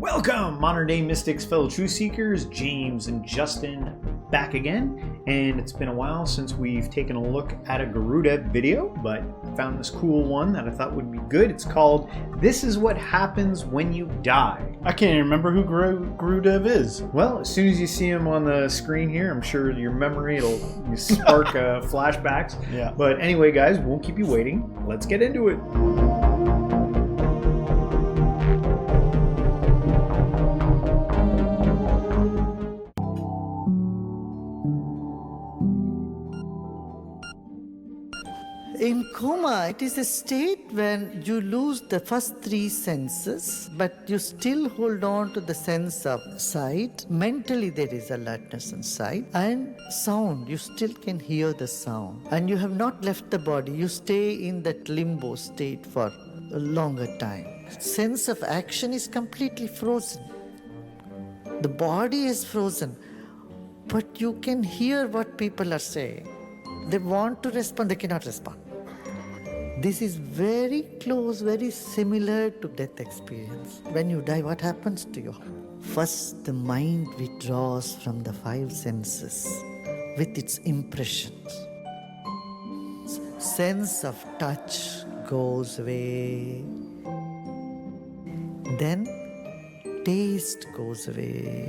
Welcome, modern day mystics, fellow truth seekers. James and Justin back again, and it's been a while since we've taken a look at a Gurudev video, but I found this cool one that I thought would be good. It's called "This is What Happens When You Die." I can't even remember who Gurudev is. Well, as soon as you see him on the screen here, I'm sure your memory it'll spark flashbacks. Yeah. But anyway, guys, won't keep you waiting. Let's get into it. In coma, it is a state when you lose the first three senses, but you still hold on to the sense of sight. Mentally, there is alertness in sight. And sound, you still can hear the sound. And you have not left the body. You stay in that limbo state for a longer time. Sense of action is completely frozen. The body is frozen, but you can hear what people are saying. They want to respond, they cannot respond. This is very close, very similar to death experience. When you die, what happens to you? First, the mind withdraws from the five senses with its impressions. Sense of touch goes away. Then, taste goes away.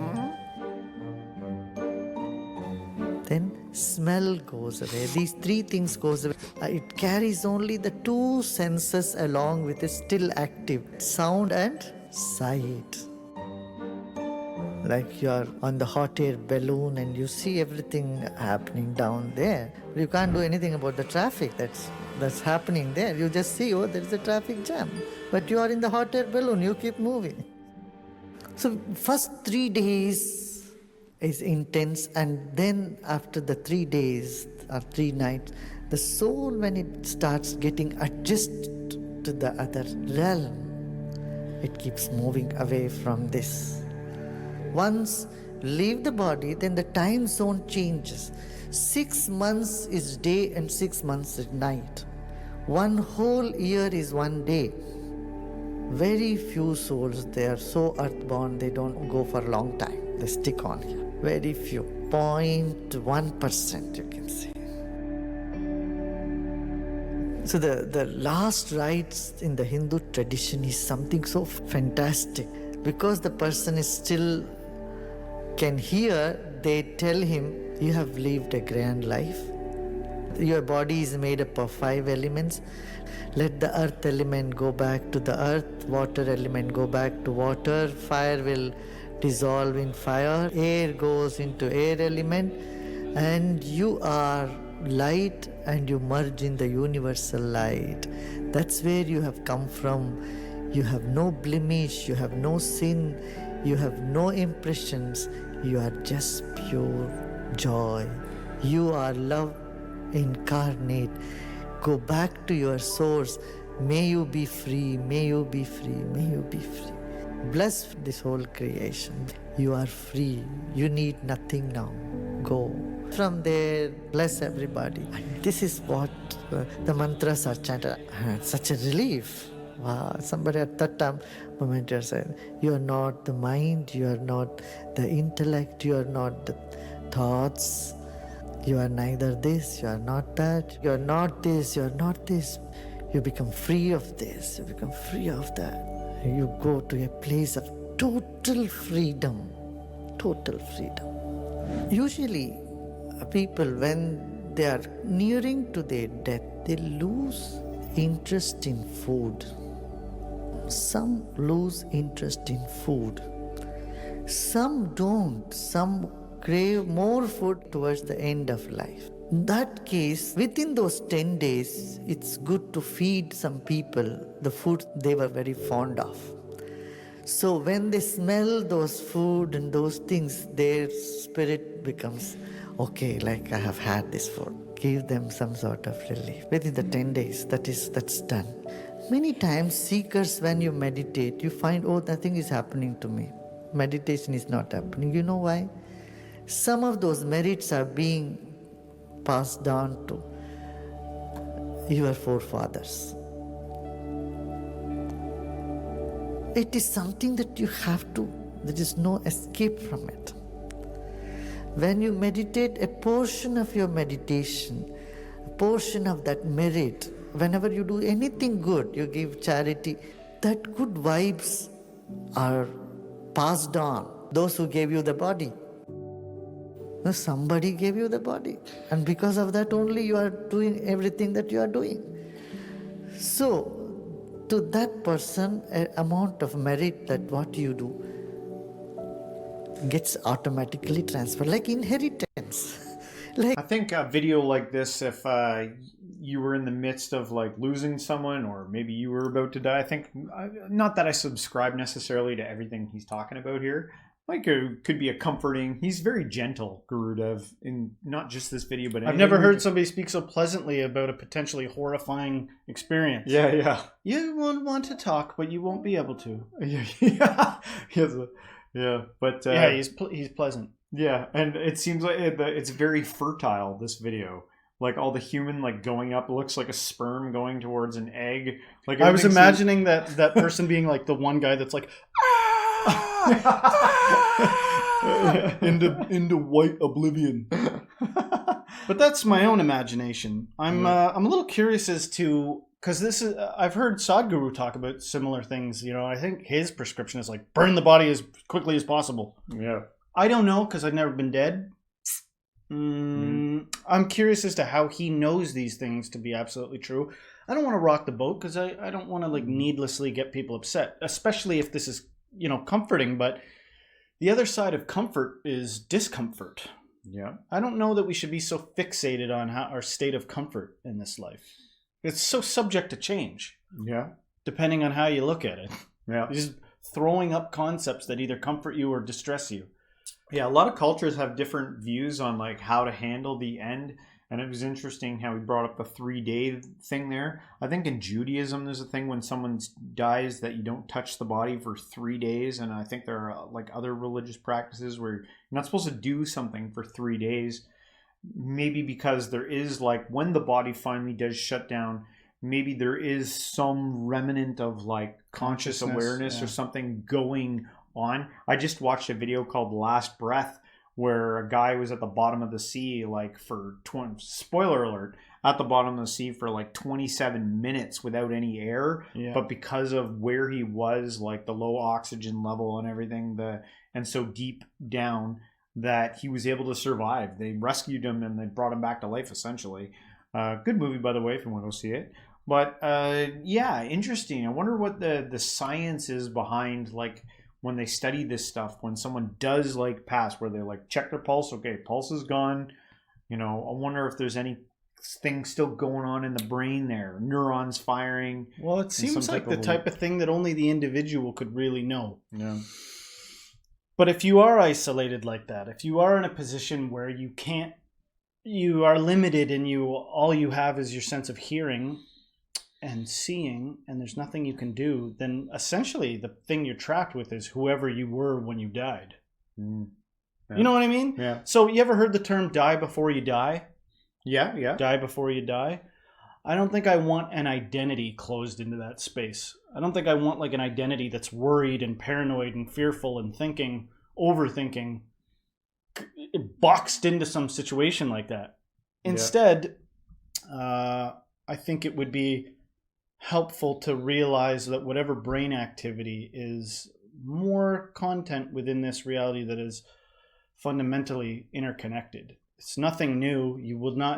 Then smell goes away. These three things goes away. It carries only the two senses along with it still active, sound and sight. Like you are on the hot air balloon and you see everything happening down there. You can't do anything about the traffic that's happening there. You just see, oh, there is a traffic jam. But you are in the hot air balloon, you keep moving. So first 3 days is intense, and then after the 3 days or 3 nights, the soul, when it starts getting adjusted to the other realm, it keeps moving away from this. Once leave the body, then the time zone changes. 6 months is day and 6 months is night. 1 whole year is 1 day. Very few souls, they are so earthborn, they don't go for a long time. They stick on here. Very few. 0.1%, you can say. So the last rites in the Hindu tradition is something so fantastic. Because the person is still can hear, they tell him, you have lived a grand life. Your body is made up of 5 elements. Let the earth element go back to the earth, water element go back to water, fire will dissolve in fire, air goes into air element, and you are light and you merge in the universal light. That's where you have come from. You have no blemish, you have no sin, you have no impressions, you are just pure joy. You are love incarnate. Go back to your source. May you be free, may you be free, may you be free. Bless this whole creation. You are free. You need nothing now. Go. From there, bless everybody. This is what the mantras are chanted. It's such a relief. Wow. Somebody at that time, moment you're saying, you are not the mind, you are not the intellect, you are not the thoughts. You are neither this, you are not that, you are not this, you are not this. You become free of this, you become free of that. You go to a place of total freedom. Total freedom. Usually, people, when they are nearing to their death, they lose interest in food. Some lose interest in food. Some don't. Some crave more food towards the end of life. In that case, within those 10 days, it's good to feed some people the food they were very fond of. So when they smell those food and those things, their spirit becomes, okay, like I have had this food. Give them some sort of relief. Within the 10 days, that's done. Many times, seekers, when you meditate, you find, oh, nothing is happening to me. Meditation is not happening. You know why? Some of those merits are being passed down to your forefathers. it is something that you have to, there is no escape from it. When you meditate, a portion of your meditation, a portion of that merit, whenever you do anything good, you give charity, that good vibes are passed on. Those who gave you the body. Somebody gave you the body. And because of that only you are doing everything that you are doing. So, to that person, an amount of merit that what you do gets automatically transferred, like inheritance. I think a video like this, if you were in the midst of like losing someone, or maybe you were about to die, I think, not that I subscribe necessarily to everything he's talking about here, like it could be a comforting, he's very gentle, Gurudev, in not just this video, but I've never heard somebody speak so pleasantly about a potentially horrifying experience. Yeah. You won't want to talk, but you won't be able to. But he's pleasant. Yeah, and it seems like it's very fertile, this video. Like all the human like going up, looks like a sperm going towards an egg. Like I was imagining that person being like the one guy that's like into white oblivion. But that's my own imagination. I'm a little curious as to, because this is, I've heard Sadhguru talk about similar things. You know, I think his prescription is like burn the body as quickly as possible. Yeah. I don't know, because I've never been dead. I'm curious as to how he knows these things to be absolutely true. I don't want to rock the boat, because I don't want to like needlessly get people upset, especially if this is, you know, comforting. But the other side of comfort is discomfort. Yeah. I don't know that we should be so fixated on our state of comfort in this life. It's so subject to change. Yeah. Depending on how you look at it. Yeah. You're just throwing up concepts that either comfort you or distress you. Yeah, a lot of cultures have different views on like how to handle the end. And it was interesting how he brought up the 3-day thing there. I think in Judaism, there's a thing when someone dies that you don't touch the body for 3 days. And I think there are like other religious practices where you're not supposed to do something for 3 days. Maybe because there is like when the body finally does shut down, maybe there is some remnant of like conscious awareness or something going on. I just watched a video called Last Breath, where a guy was at the bottom of the sea, like for spoiler alert, at the bottom of the sea for like 27 minutes without any air. Yeah. But because of where he was, like the low oxygen level and everything, and so deep down that he was able to survive. They rescued him and they brought him back to life, essentially. Good movie, by the way, if you want to go see it. But yeah, interesting. I wonder what the science is behind, like, when they study this stuff, when someone does like pass, where they like check their pulse, okay, pulse is gone. You know, I wonder if there's anything still going on in the brain there, neurons firing. Well, it seems like the type of thing that only the individual could really know. Yeah. But if you are isolated like that, if you are in a position where you are limited and all you have is your sense of hearing and seeing, and there's nothing you can do, then essentially the thing you're trapped with is whoever you were when you died. Yeah. You know what I mean? Yeah. So you ever heard the term die before you die? Yeah. Die before you die? I don't think I want an identity closed into that space. I don't think I want like an identity that's worried and paranoid and fearful and overthinking, boxed into some situation like that. Instead, I think it would be helpful to realize that whatever brain activity is more content within this reality that is fundamentally interconnected. It's nothing new.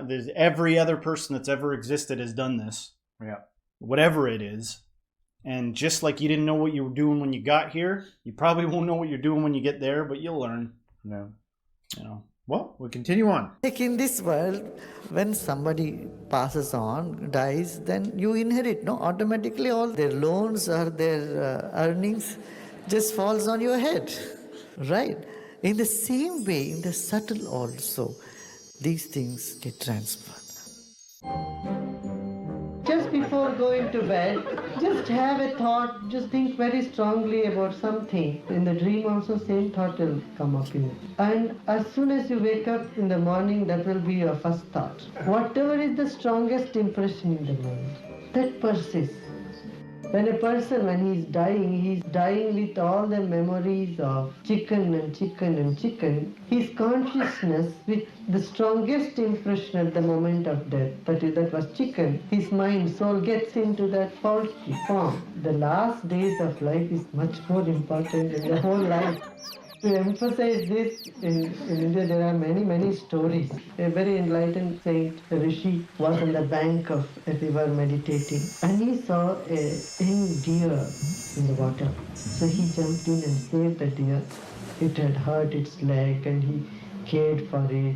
There's every other person that's ever existed has done this. Yeah. Whatever it is. And just like you didn't know what you were doing when you got here, you probably won't know what you're doing when you get there, but you'll learn. Yeah. You know. Well, we'll continue on. Like in this world, when somebody passes on, dies, then you inherit, no? Automatically all their loans or their earnings just falls on your head, right? In the same way, in the subtle also, these things get transferred. Just before going to bed, just have a thought, just think very strongly about something. In the dream also same thought will come up in it. And as soon as you wake up in the morning, that will be your first thought. Whatever is the strongest impression in the mind, that persists. When a person, when he's dying with all the memories of chicken and chicken and chicken. His consciousness with the strongest impression at the moment of death, that was chicken. His mind, soul gets into that poultry form. The last days of life is much more important than the whole life. To emphasize this, in India there are many stories. A very enlightened saint, a rishi, was on the bank of a river meditating, and he saw a young deer in the water. So he jumped in and saved the deer. It had hurt its leg and he cared for it.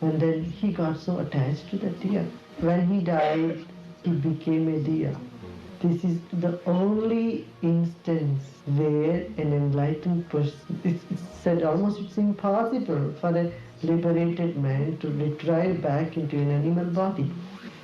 And then he got so attached to the deer. When he died, he became a deer. This is the only instance where an enlightened person, it's said almost it's impossible for a liberated man to retrieve back into an animal body.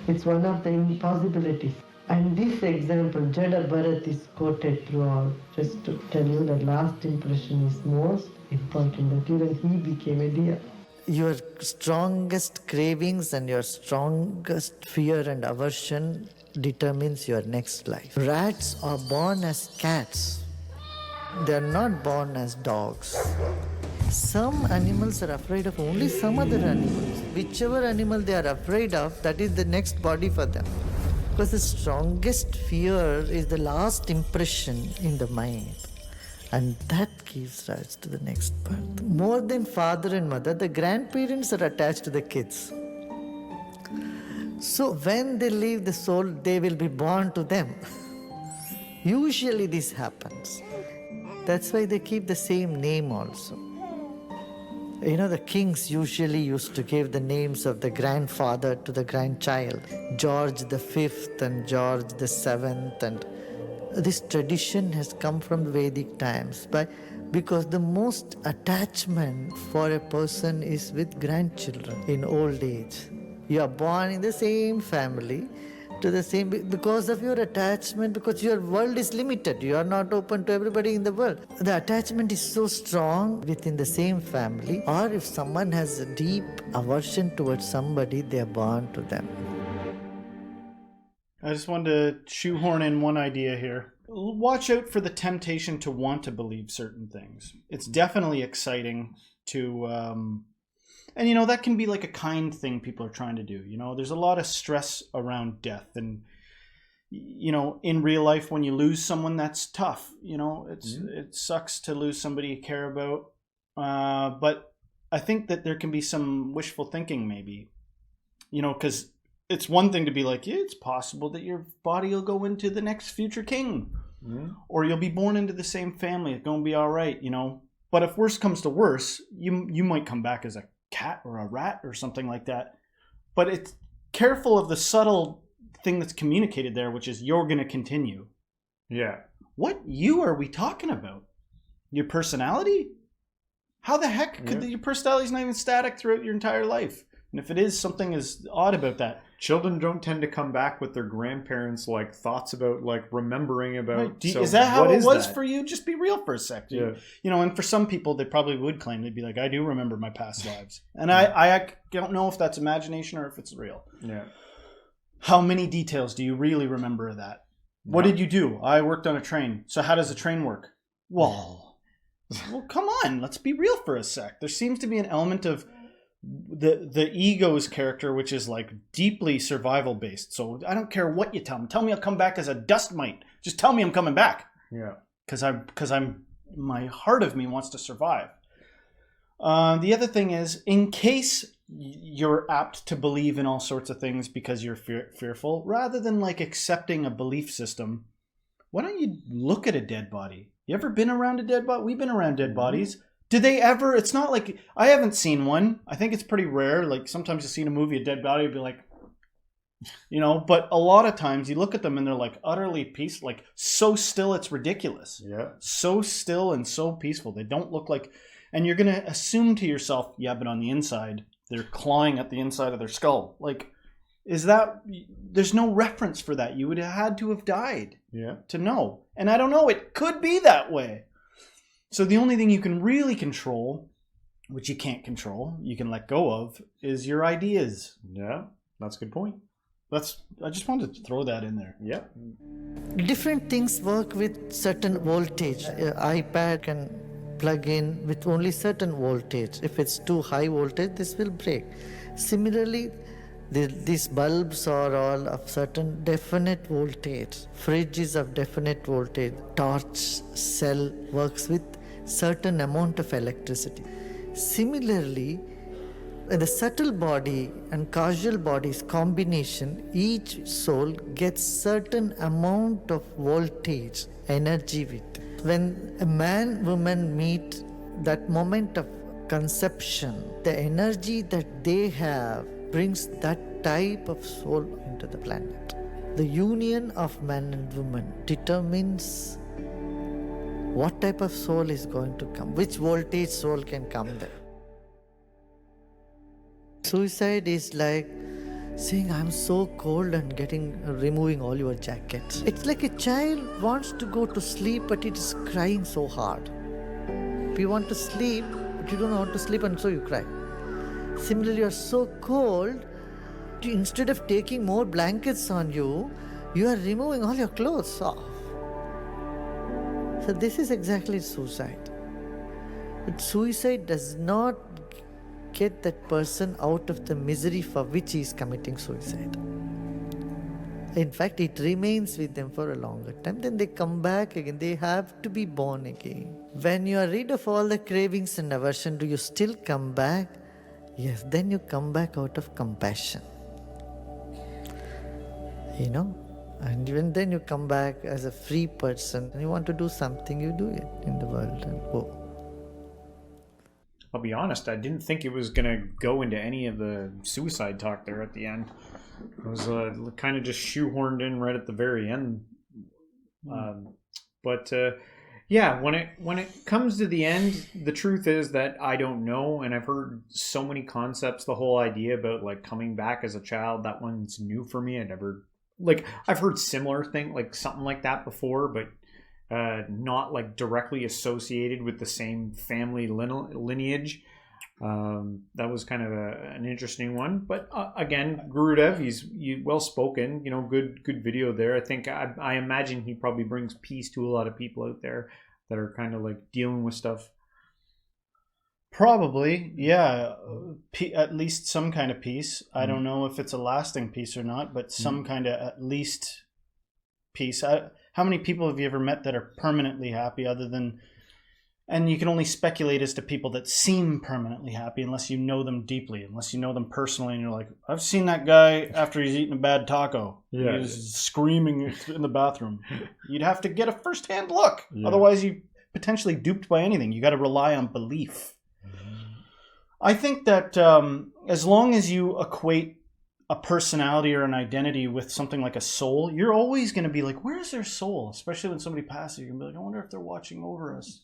It's one of the impossibilities. And this example, Jada Bharat, is quoted throughout, just to tell you that last impression is most important, that even he became a deer. Your strongest cravings and your strongest fear and aversion determines your next life. Rats are born as cats. They are not born as dogs. Some animals are afraid of only some other animals. Whichever animal they are afraid of, that is the next body for them. Because the strongest fear is the last impression in the mind. And that gives rise to the next birth. More than father and mother, the grandparents are attached to the kids. So when they leave the soul, they will be born to them. Usually this happens. That's why they keep the same name also. You know, the kings usually used to give the names of the grandfather to the grandchild. George the Fifth and George the Seventh, and this tradition has come from Vedic times. Because the most attachment for a person is with grandchildren in old age. You are born in the same family, to the same, because of your attachment, because your world is limited. You are not open to everybody in the world. The attachment is so strong within the same family, or if someone has a deep aversion towards somebody, they are born to them. I just wanted to shoehorn in one idea here. Watch out for the temptation to want to believe certain things. It's definitely exciting to... And, you know, that can be like a kind thing people are trying to do. You know, there's a lot of stress around death. And, you know, in real life, when you lose someone, that's tough. You know, it sucks to lose somebody you care about. But I think that there can be some wishful thinking, maybe. You know, because it's one thing to be like, yeah, it's possible that your body will go into the next future king. Or you'll be born into the same family. It's going to be all right, you know. But if worse comes to worse, you might come back as a cat or a rat or something like that. But it's careful of the subtle thing that's communicated there, which is you're going to continue. Yeah. What you are we talking about? Your personality? How the heck could your personality is not even static throughout your entire life? And if it is, something is odd about that. Children don't tend to come back with their grandparents' like thoughts about like remembering about. Right. So is that how it was that? for you? Just be real for a sec. Yeah. You know, and for some people, they probably would claim, they'd be like, I do remember my past lives. And I don't know if that's imagination or if it's real. Yeah. How many details do you really remember of that? What did you do? I worked on a train. So how does a train work? Well, come on. Let's be real for a sec. There seems to be an element of the ego's character, which is like deeply survival based. So I don't care what you tell me. Tell me I'll come back as a dust mite. Just tell me I'm coming back. Yeah. Because I'm my heart of me wants to survive. The other thing is, in case you're apt to believe in all sorts of things because you're fearful, rather than like accepting a belief system, why don't you look at a dead body? You ever been around a dead body? We've been around dead bodies. Do they ever, it's not like, I haven't seen one. I think it's pretty rare. Like sometimes you see in a movie, a dead body would be like, you know, but a lot of times you look at them and they're like utterly peaceful, like so still it's ridiculous. Yeah. So still and so peaceful. They don't look like, and you're going to assume to yourself, yeah, but on the inside, they're clawing at the inside of their skull. Like, is that, there's no reference for that. You would have had to have died to know. And I don't know, it could be that way. So the only thing you can really control, which you can't control, you can let go of, is your ideas. Yeah, that's a good point. I just wanted to throw that in there. Yep. Different things work with certain voltage. iPad can plug in with only certain voltage. If it's too high voltage, this will break. Similarly, these bulbs are all of certain definite voltage. Fridge is of definite voltage. Torch cell works with certain amount of electricity. Similarly, in the subtle body and causal body's combination, each soul gets certain amount of voltage, energy with it. When a man, woman meet, that moment of conception, the energy that they have brings that type of soul into the planet. The union of man and woman determines what type of soul is going to come, which voltage soul can come there. Suicide is like saying, I'm so cold, and removing all your jackets. It's like a child wants to go to sleep, but it is crying so hard. You want to sleep, but you don't know how to sleep, and so you cry. Similarly, you are so cold, instead of taking more blankets on you, you are removing all your clothes off. So this is exactly suicide. But suicide does not get that person out of the misery for which he is committing suicide. In fact, it remains with them for a longer time. Then they come back again. They have to be born again. When you are rid of all the cravings and aversion, do you still come back? Yes, then you come back out of compassion. And even then you come back as a free person. And you want to do something, you do it in the world and go. I'll be honest, I didn't think it was going to go into any of the suicide talk there at the end. It was kind of just shoehorned in right at the very end. Yeah, when it comes to the end, the truth is that I don't know, and I've heard so many concepts, the whole idea about like coming back as a child, that one's new for me. I've heard similar thing, like something like that before, but not like directly associated with the same family lineage. That was kind of an interesting one. But again, Gurudev, he's well spoken, good video there. I think I imagine he probably brings peace to a lot of people out there that are kind of like dealing with stuff. Probably, yeah. At least some kind of peace. I don't know if it's a lasting peace or not, but some kind of at least peace. How many people have you ever met that are permanently happy other than... And you can only speculate as to people that seem permanently happy unless you know them deeply, unless you know them personally, and you're like, I've seen that guy after he's eaten a bad taco. Yeah. He's screaming in the bathroom. You'd have to get a first-hand look. Yeah. Otherwise, you potentially duped by anything. You got to rely on belief. I think that as long as you equate a personality or an identity with something like a soul, you're always going to be like, where's their soul? Especially when somebody passes, you're going to be like, I wonder if they're watching over us.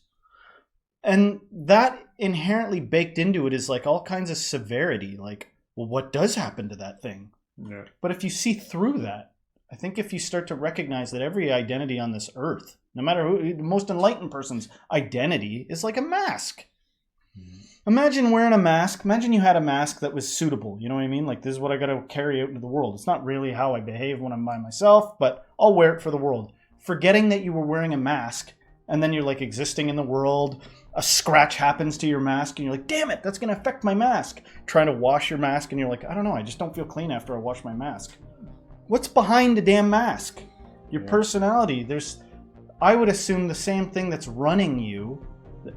And that inherently baked into it is like all kinds of severity. Like, well, what does happen to that thing? Yeah. But if you see through that, I think if you start to recognize that every identity on this earth, no matter who, the most enlightened person's identity is like a mask. Imagine wearing a mask. Imagine you had a mask that was suitable. You know what I mean? Like, this is what I got to carry out into the world. It's not really how I behave when I'm by myself, but I'll wear it for the world. Forgetting that you were wearing a mask, and then you're like existing in the world. A scratch happens to your mask, and you're like, damn it, that's going to affect my mask. Trying to wash your mask, and you're like, I don't know, I just don't feel clean after I wash my mask. What's behind the damn mask? Your personality. I would assume the same thing that's running you,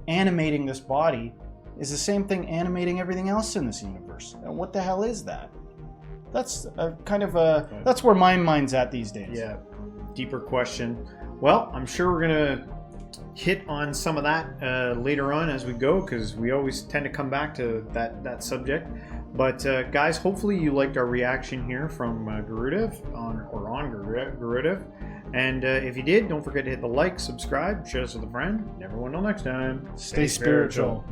animating this body, is the same thing animating everything else in this universe. Now, what the hell is that? That's that's where my mind's at these days. Yeah, deeper question. Well, I'm sure we're gonna hit on some of that later on as we go, because we always tend to come back to that subject. But guys, hopefully you liked our reaction here from Gurudev on Gurudev. And if you did, don't forget to hit the like, subscribe, share this with a friend. And everyone, until next time, stay spiritual.